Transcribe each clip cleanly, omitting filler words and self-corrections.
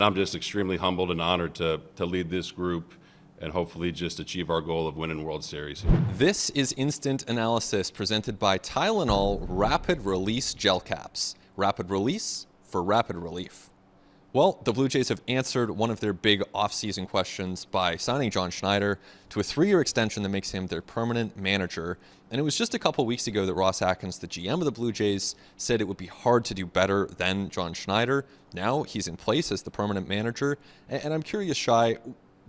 I'm just extremely humbled and honored to lead this group and hopefully just achieve our goal of winning World Series. This is Instant Analysis presented by Tylenol Rapid Release Gel Caps. Rapid release for rapid relief. Well, the Blue Jays have answered one of their big offseason questions by signing John Schneider to a 3-year extension that makes him their permanent manager. And it was just a couple weeks ago that Ross Atkins, the GM of the Blue Jays, said it would be hard to do better than John Schneider. Now he's in place as the permanent manager. And I'm curious, Shai,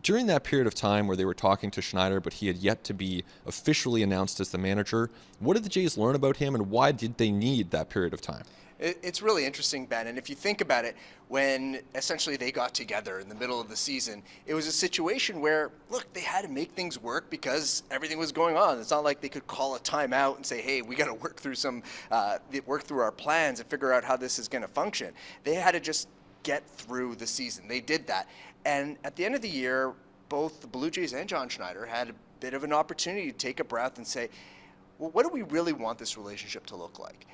during that period of time where they were talking to Schneider, but he had yet to be officially announced as the manager, what did the Jays learn about him and why did they need that period of time? It's really interesting, Ben, and if you think about it, when essentially they got together in the middle of the season, it was a situation where, look, they had to make things work because everything was going on. It's not like they could call a timeout and say, hey, we got to work through our plans and figure out how this is going to function. They had to just get through the season. They did that. And at the end of the year, both the Blue Jays and John Schneider had a bit of an opportunity to take a breath and say, well, what do we really want this relationship to look like?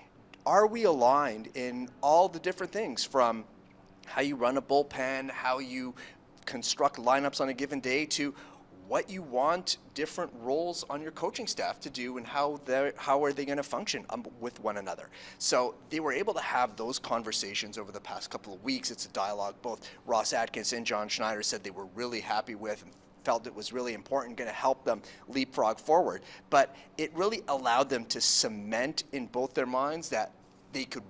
Are we aligned in all the different things, from how you run a bullpen, how you construct lineups on a given day, to what you want different roles on your coaching staff to do and how are they going to function with one another. So they were able to have those conversations over the past couple of weeks. It's a dialogue both Ross Atkins and John Schneider said they were really happy with and felt it was really important, going to help them leapfrog forward. But it really allowed them to cement in both their minds that they could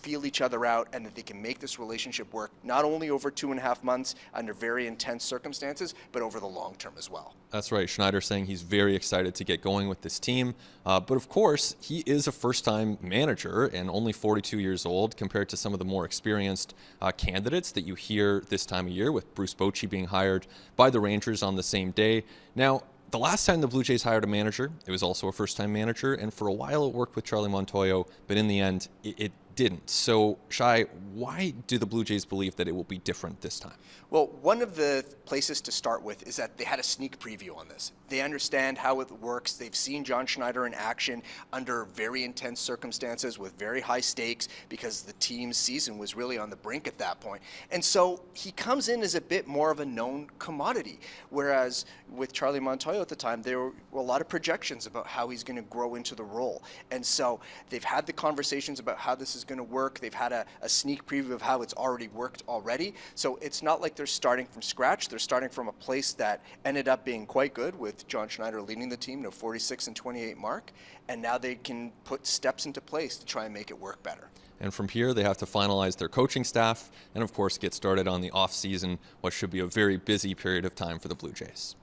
feel each other out and that they can make this relationship work not only over 2.5 months under very intense circumstances, but over the long term as well. That's right. Schneider saying he's very excited to get going with this team. But of course, he is a first-time manager and only 42 years old compared to some of the more experienced candidates that you hear this time of year, with Bruce Bochy being hired by the Rangers on the same day. Now, the last time the Blue Jays hired a manager, it was also a first-time manager, and for a while it worked with Charlie Montoyo, but in the end, it didn't. So, Shai, why do the Blue Jays believe that it will be different this time? Well, one of the places to start with is that they had a sneak preview on this. They understand how it works. They've seen John Schneider in action under very intense circumstances with very high stakes because the team's season was really on the brink at that point. And so he comes in as a bit more of a known commodity, whereas with Charlie Montoyo at the time, there were a lot of projections about how he's going to grow into the role. And so they've had the conversations about how this is going to work. They've had a sneak preview of how it's already worked already. So it's not like they're starting from scratch. They're starting from a place that ended up being quite good with John Schneider leading the team to 46-28 mark. And now they can put steps into place to try and make it work better. And from here, they have to finalize their coaching staff and, of course, get started on the off-season, what should be a very busy period of time for the Blue Jays.